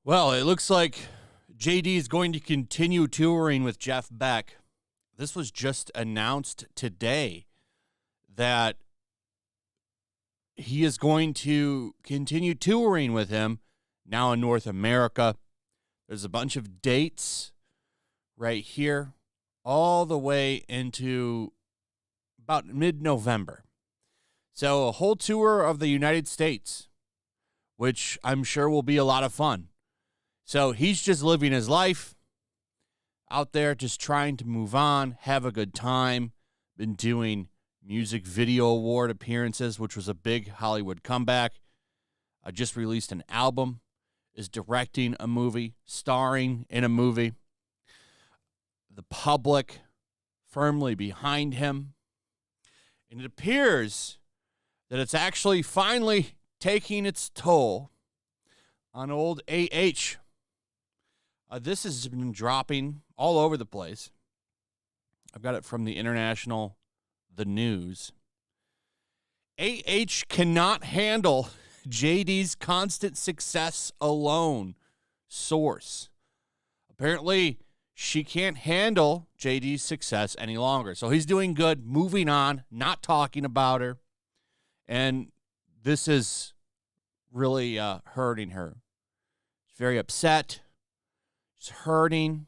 Well, it looks like JD is going to continue touring with Jeff Beck. This was just announced today that he is going to continue touring with him now in North America. There's a bunch of dates right here all the way into about mid-November. So a whole tour of the United States, which I'm sure will be a lot of fun. So he's just living his life out there, just trying to move on, have a good time. Been doing music video award appearances, which was a big Hollywood comeback. Just released an album, is directing a movie, starring in a movie. The public firmly behind him. And it appears that it's actually finally taking its toll on old AH. This has been dropping all over the place. I've got it from the International, the News. AH cannot handle JD's constant success alone. Source. Apparently, she can't handle JD's success any longer. So he's doing good, moving on, not talking about her. And this is really hurting her. She's very upset. She's hurting.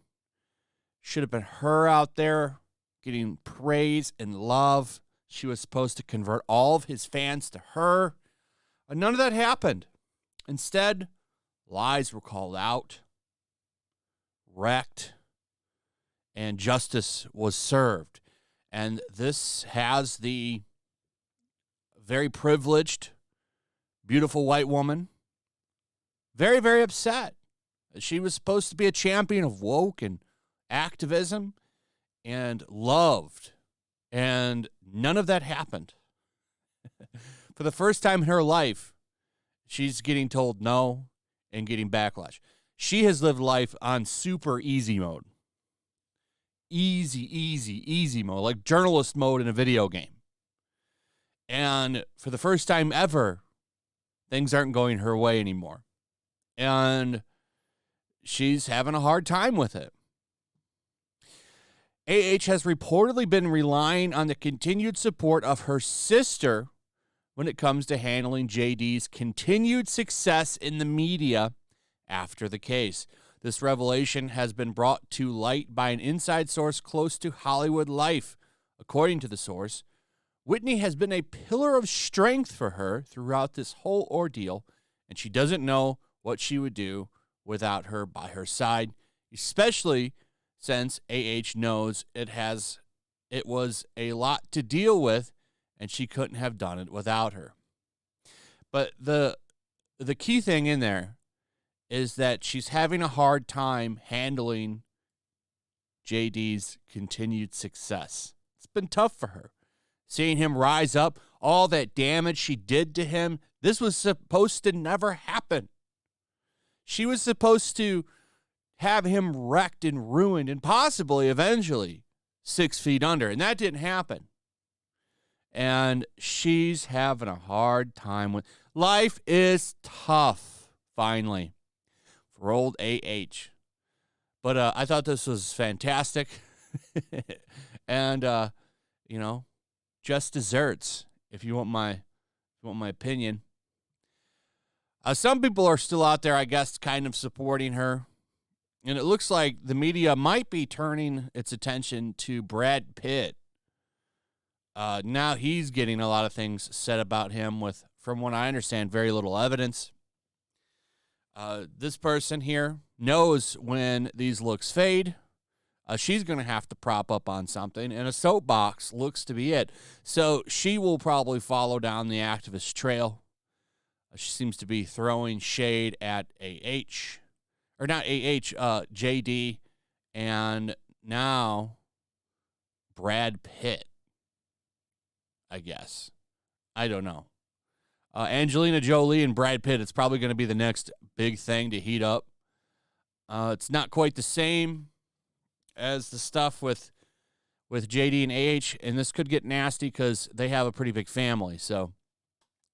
Should have been her out there getting praise and love. She was supposed to convert all of his fans to her. But none of that happened. Instead, lies were called out, wrecked, and justice was served. And this has the very privileged, beautiful white woman very, very upset. She was supposed to be a champion of woke and activism and loved. And none of that happened. For the first time in her life, she's getting told no and getting backlash. She has lived life on super easy mode. Easy mode, like journalist mode in a video game. And for the first time ever, things aren't going her way anymore. And she's having a hard time with it. AH has reportedly been relying on the continued support of her sister when it comes to handling JD's continued success in the media after the case. This revelation has been brought to light by an inside source close to Hollywood life. According to the source, Whitney has been a pillar of strength for her throughout this whole ordeal, and she doesn't know what she would do without her by her side, especially since AH knows it was a lot to deal with, and she couldn't have done it without her. But the key thing in there is that she's having a hard time handling JD's continued success. It's been tough for her. Seeing him rise up, all that damage she did to him, this was supposed to never happen. She was supposed to have him wrecked and ruined and possibly eventually 6 feet under, and that didn't happen. And she's having a hard time with life is tough, finally, for old AH. But I thought this was fantastic. And just desserts, if you want my opinion. Some people are still out there, I guess, kind of supporting her. And it looks like the media might be turning its attention to Brad Pitt. Now he's getting a lot of things said about him with, from what I understand, very little evidence. This person here knows when these looks fade. She's going to have to prop up on something, and a soapbox looks to be it. So she will probably follow down the activist trail. She seems to be throwing shade at JD, and now Brad Pitt, I guess. I don't know. Angelina Jolie and Brad Pitt, it's probably going to be the next big thing to heat up. It's not quite the same as the stuff with with JD and AH, and this could get nasty because they have a pretty big family, so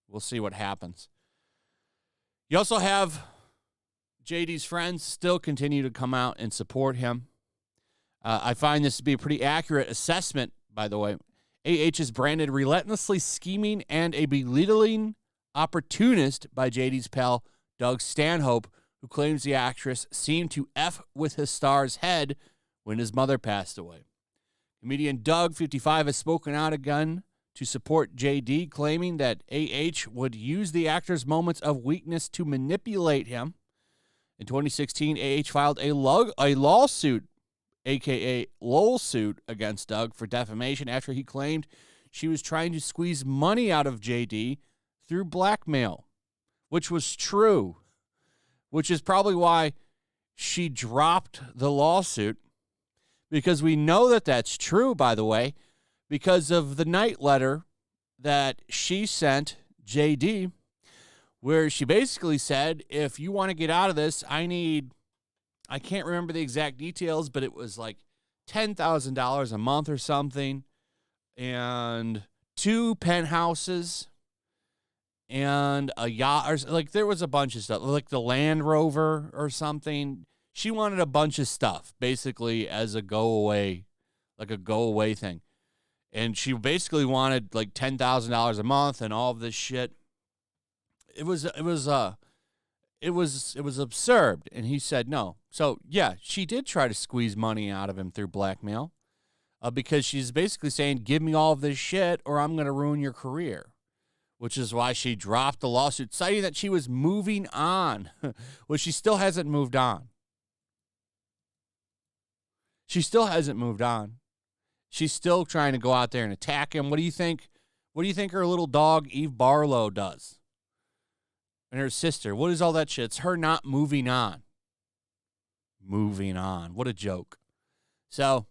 we'll see what happens. You also have JD's friends still continue to come out and support him. I find this to be a pretty accurate assessment, by the way. AH is branded relentlessly scheming and a belittling opportunist by JD's pal, Doug Stanhope, who claims the actress seemed to F with his star's head when his mother passed away. Comedian Doug, 55, has spoken out again to support JD, claiming that AH would use the actor's moments of weakness to manipulate him. In 2016, AH filed a lawsuit, a.k.a. LOL suit, against Doug for defamation after he claimed she was trying to squeeze money out of JD through blackmail, which was true, which is probably why she dropped the lawsuit, because we know that that's true, by the way, because of the night letter that she sent JD, where she basically said, if you want to get out of this, I can't remember the exact details, but it was like $10,000 a month or something, and 2 penthouses, and a yacht, or like there was a bunch of stuff, like the Land Rover or something. She wanted a bunch of stuff, basically as a go-away, like a go-away thing. And she basically wanted like $10,000 a month and all of this shit. It was absurd. And he said no. So yeah, she did try to squeeze money out of him through blackmail, because she's basically saying, give me all of this shit or I'm going to ruin your career, which is why she dropped the lawsuit, citing that she was moving on. Well, she still hasn't moved on. She still hasn't moved on. She's still trying to go out there and attack him. What do you think? What do you think her little dog, Eve Barlow, does? And her sister. What is all that shit? It's her not moving on. Moving on. What a joke. So,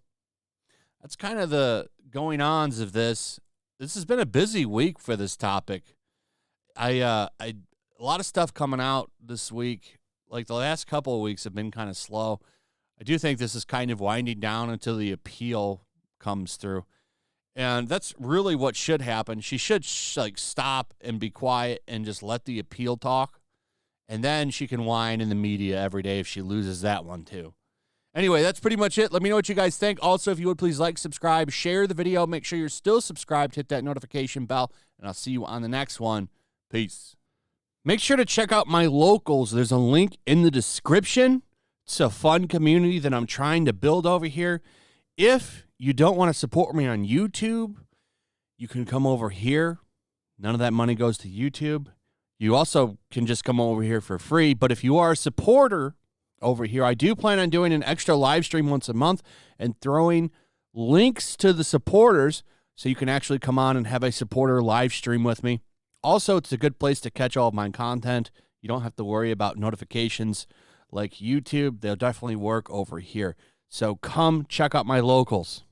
that's kind of the going-ons of this. This has been a busy week for this topic. A lot of stuff coming out this week. Like the last couple of weeks have been kind of slow. I do think this is kind of winding down until the appeal comes through. And that's really what should happen. She should stop and be quiet and just let the appeal talk. And then she can whine in the media every day if she loses that one too. Anyway, that's pretty much it. Let me know what you guys think. Also, if you would please like, subscribe, share the video. Make sure you're still subscribed. Hit that notification bell. And I'll see you on the next one. Peace. Make sure to check out my locals. There's a link in the description. It's a fun community that I'm trying to build over here. If you don't want to support me on YouTube, you can come over here. None of that money goes to YouTube. You also can just come over here for free. But if you are a supporter over here, I do plan on doing an extra live stream once a month and throwing links to the supporters so you can actually come on and have a supporter live stream with me. Also, it's a good place to catch all of my content. You don't have to worry about notifications like YouTube. They'll definitely work over here. So come check out my locals.